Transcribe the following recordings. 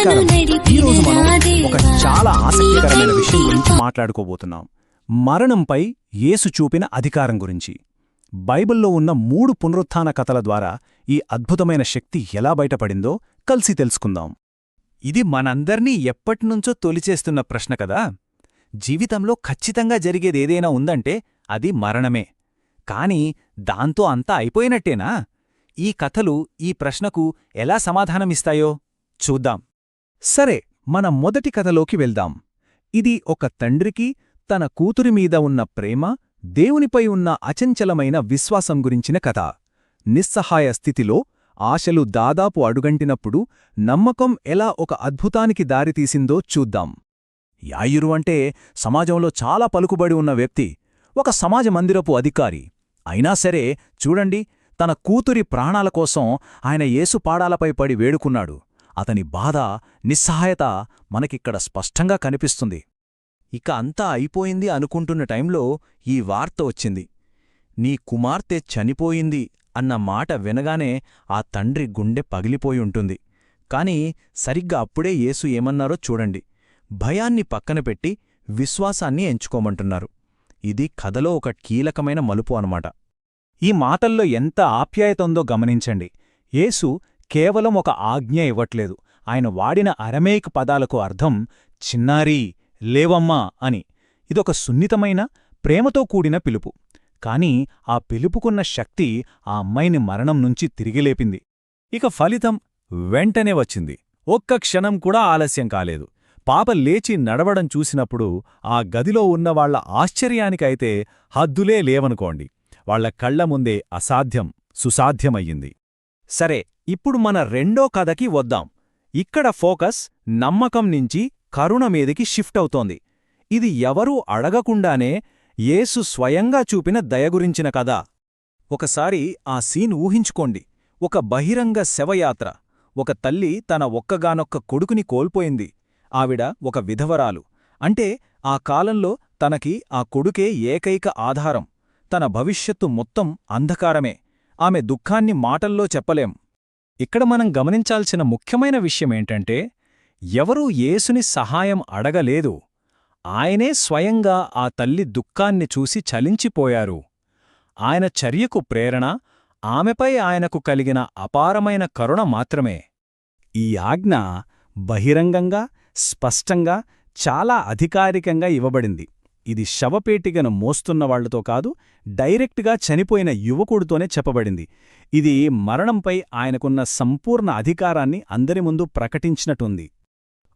నమస్కారం. ఈరోజు మనం ఒక చాలా ఆసక్తికరమైన విషయం గురించి మాట్లాడుకోబోతున్నాం. మరణంపై యేసు చూపిన అధికారం గురించి. బైబిల్లో ఉన్న 3 పునరుత్థాన కథల ద్వారా ఈ అద్భుతమైన శక్తి ఎలా బయటపడిందో కలిసి తెలుసుకుందాం. ఇది మనందర్నీ ఎప్పటినుంచో తొలిచేస్తున్న ప్రశ్న కదా. జీవితంలో ఖచ్చితంగా జరిగేదేదైనా ఉందంటే అది మరణమే. కాని దాంతో అంతా అయిపోయినట్టేనా? ఈ కథలు ఈ ప్రశ్నకు ఎలా సమాధానమిస్తాయో చూద్దాం. సరే, మన మొదటి కథలోకి వెళ్దాం. ఇది ఒక తండ్రికి తన కూతురి మీద ఉన్న ప్రేమ, దేవునిపై ఉన్న అచంచలమైన విశ్వాసం గురించిన కథ. నిస్సహాయ స్థితిలో ఆశలు దాదాపు అడుగంటినప్పుడు నమ్మకం ఎలా ఒక అద్భుతానికి దారితీసిందో చూద్దాం. యాయిరు అంటే సమాజంలో చాలా పలుకుబడి ఉన్న వ్యక్తి, ఒక సమాజ మందిరపు అధికారి. అయినా సరే చూడండి, తన కూతురి ప్రాణాల కోసం ఆయన యేసు పాడాలపై పడి వేడుకున్నాడు. అతని బాధ, నిస్సహాయత మనకిక్కడ స్పష్టంగా కనిపిస్తుంది. ఇక అంతా అయిపోయింది అనుకుంటున్న టైంలో ఈ వార్త వచ్చింది. నీ కుమార్తె చనిపోయింది అన్న మాట వినగానే ఆ తండ్రి గుండె పగిలిపోయుంటుంది. కాని సరిగ్గా అప్పుడే యేసు ఏమన్నారో చూడండి. భయాన్ని పక్కనపెట్టి విశ్వాసాన్ని ఎంచుకోమంటున్నారు. ఇది కథలో ఒక కీలకమైన మలుపు అనమాట. ఈ మాటల్లో ఎంత ఆప్యాయత ఉందో గమనించండి. యేసు కేవలం ఒక ఆజ్ఞ ఇవ్వట్లేదు. ఆయన వాడిన అరమేయిక్ పదాలకు అర్థం చిన్నారీ, లేవమ్మా అని. ఇదొక సున్నితమైన, ప్రేమతో కూడిన పిలుపు. కాని ఆ పిలుపుకున్న శక్తి ఆ అమ్మాయిని మరణం నుంచి తిరిగిలేపింది. ఇక ఫలితం వెంటనే వచ్చింది. ఒక్క క్షణం కూడా ఆలస్యం కాలేదు. పాప లేచి నడవడం చూసినప్పుడు ఆ గదిలో ఉన్నవాళ్ల ఆశ్చర్యానికైతే హద్దులే లేవనుకోండి. వాళ్ల కళ్ల ముందే అసాధ్యం సుసాధ్యమయ్యింది. సరే, ఇప్పుడు మన రెండో కథకి వద్దాం. ఇక్కడ ఫోకస్ నమ్మకం నుంచి కరుణ మీదికి షిఫ్ట్ అవుతోంది. ఇది ఎవరూ అడగకుండానే యేసు స్వయంగా చూపిన దయగురించిన కథ. ఒకసారి ఆ సీన్ ఊహించుకోండి. ఒక బహిరంగ శవయాత్ర. ఒక తల్లి తన ఒక్కగానొక్క కొడుకుని కోల్పోయింది. ఆవిడ ఒక విధవరాలు. అంటే ఆ కాలంలో తనకి ఆ కొడుకే ఏకైక ఆధారం. తన భవిష్యత్తు మొత్తం అంధకారమే. ఆమె దుఃఖాన్ని మాటల్లో చెప్పలేం. ఇక్కడ మనం గమనించాల్సిన ముఖ్యమైన విషయమేంటంటే, ఎవరూ యేసుని సహాయం అడగలేదు. ఆయనే స్వయంగా ఆ తల్లి దుఃఖాన్ని చూసి చలించిపోయారు. ఆయన చర్యకు ప్రేరణ ఆమెపై ఆయనకు కలిగిన అపారమైన కరుణ మాత్రమే. ఈ ఆజ్ఞ బహిరంగంగా, స్పష్టంగా, చాలా అధికారికంగా ఇవ్వబడింది. ఇది శవపేటికను మోస్తున్నవాళ్లతో కాదు, డైరెక్ట్గా చనిపోయిన యువకుడితోనే చెప్పబడింది. ఇది మరణంపై ఆయనకున్న సంపూర్ణ అధికారాన్ని అందరి ముందు ప్రకటించినట్టుంది.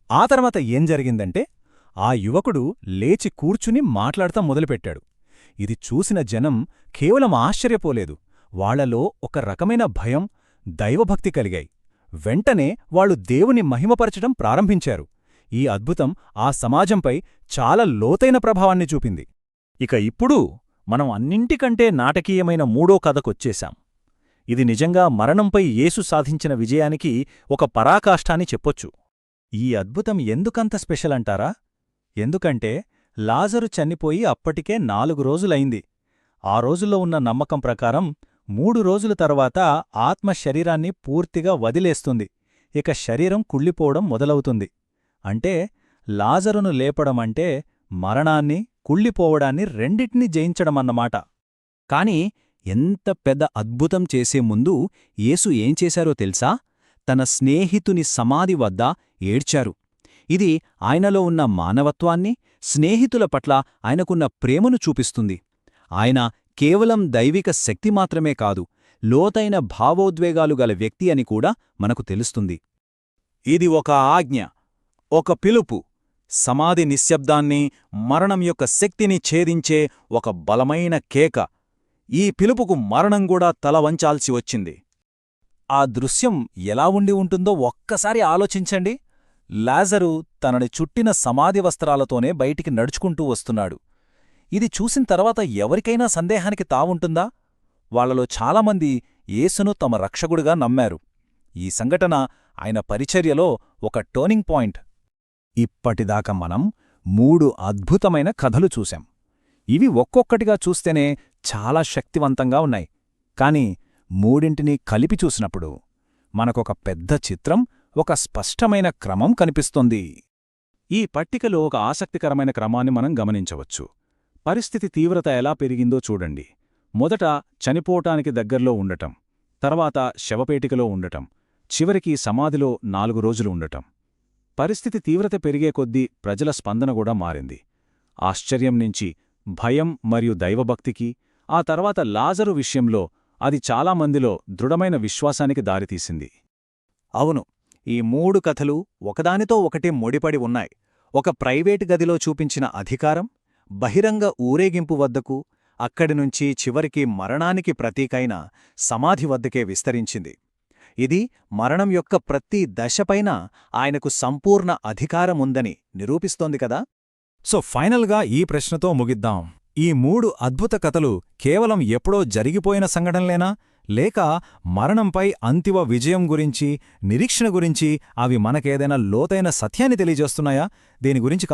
ఆ తర్వాత ఏం జరిగిందంటే, ఆ యువకుడు లేచి కూర్చుని మాట్లాడతా మొదలుపెట్టాడు. ఇది చూసిన జనం కేవలం ఆశ్చర్యపోలేదు. వాళ్లలో ఒక రకమైన భయం, దైవభక్తి కలిగాయి. వెంటనే వాళ్లు దేవుని మహిమపరచడం ప్రారంభించారు. ఈ అద్భుతం ఆ సమాజంపై చాలా లోతైన ప్రభావాన్ని చూపింది. ఇక ఇప్పుడు మనం అన్నింటికంటే నాటకీయమైన మూడో కథకొచ్చేశాం. ఇది నిజంగా మరణంపై యేసు సాధించిన విజయానికి ఒక పరాకాష్ఠాని చెప్పొచ్చు. ఈ అద్భుతం ఎందుకంత స్పెషల్ అంటారా? ఎందుకంటే లాజరు చనిపోయి అప్పటికే 4 రోజులైంది. ఆ రోజుల్లో ఉన్న నమ్మకం ప్రకారం 3 రోజుల తర్వాత ఆత్మ శరీరాన్ని పూర్తిగా వదిలేస్తుంది. ఇక శరీరం కుళ్ళిపోవడం మొదలవుతుంది. అంటే లాజరును లేపడమంటే మరణాన్ని, కుళ్ళిపోవడాన్ని రెండిటినీ జయించడమన్నమాట. కాని ఎంత పెద్ద అద్భుతం చేసే ముందు యేసు ఏం చేశారో తెలుసా? తన స్నేహితుని సమాధి వద్ద ఏడ్చారు. ఇది ఆయనలో ఉన్న మానవత్వాన్ని, స్నేహితుల పట్ల ఆయనకున్న ప్రేమను చూపిస్తుంది. ఆయన కేవలం దైవిక శక్తి మాత్రమే కాదు, లోతైన భావోద్వేగాలు గల వ్యక్తి అని కూడా మనకు తెలుస్తుంది. ఇది ఒక ఆజ్ఞ, ఒక పిలుపు, సమాధి నిశ్శబ్దాన్ని, మరణం యొక్క శక్తిని ఛేదించే ఒక బలమైన కేక. ఈ పిలుపుకు మరణం కూడా తల వంచాల్సి వచ్చింది. ఆ దృశ్యం ఎలా ఉండి ఉంటుందో ఒక్కసారి ఆలోచించండి. లాజరు తనని చుట్టిన సమాధి వస్త్రాలతోనే బయటికి నడుచుకుంటూ వస్తున్నాడు. ఇది చూసిన తర్వాత ఎవరికైనా సందేహానికి తావుంటుందా? వాళ్లలో చాలామంది యేసును తమ రక్షకుడిగా నమ్మారు. ఈ సంఘటన ఆయన పరిచర్యలో ఒక టర్నింగ్ పాయింట్. ఇప్పటిదాకా మనం 3 అద్భుతమైన కథలు చూశాం. ఇవి ఒక్కొక్కటిగా చూస్తేనే చాలా శక్తివంతంగా ఉన్నాయి. కాని మూడింటినీ కలిపి చూసినప్పుడు మనకొక పెద్ద చిత్రం, ఒక స్పష్టమైన క్రమం కనిపిస్తోంది. ఈ పట్టికలో ఒక ఆసక్తికరమైన క్రమాన్ని మనం గమనించవచ్చు. పరిస్థితి తీవ్రత ఎలా పెరిగిందో చూడండి. మొదట చనిపోవటానికి దగ్గర్లో ఉండటం, తర్వాత శవపేటికలో ఉండటం, చివరికి సమాధిలో 4 రోజులు ఉండటం. పరిస్థితి తీవ్రత పెరిగే కొద్దీ ప్రజల స్పందన కూడా మారింది. ఆశ్చర్యం నుంచి భయం మరియు దైవభక్తికి, ఆ తర్వాత లాజరు విషయంలో అది చాలామందిలో దృఢమైన విశ్వాసానికి దారితీసింది. అవును, ఈ 3 కథలు ఒకదానితో ఒకటి ముడిపడి ఉన్నాయి. ఒక ప్రైవేటు గదిలో చూపించిన అధికారం బహిరంగ ఊరేగింపు వద్దకు, అక్కడినుంచి చివరికి మరణానికి ప్రతీకైన సమాధి వద్దకే విస్తరించింది. ఇది మరణం యొక్క ప్రతి దశపైన ఆయనకు సంపూర్ణ అధికారముందని నిరూపిస్తోంది కదా. సో ఫైనల్గా ఈ ప్రశ్నతో ముగిద్దాం. ఈ 3 అద్భుత కథలు కేవలం ఎప్పుడో జరిగిపోయిన సంఘటనలేనా, లేక మరణంపై అంతిమ విజయం గురించి, నిరీక్షణ గురించి అవి మనకేదైనా లోతైన సత్యాన్ని తెలియజేస్తున్నాయా? దీని గురించి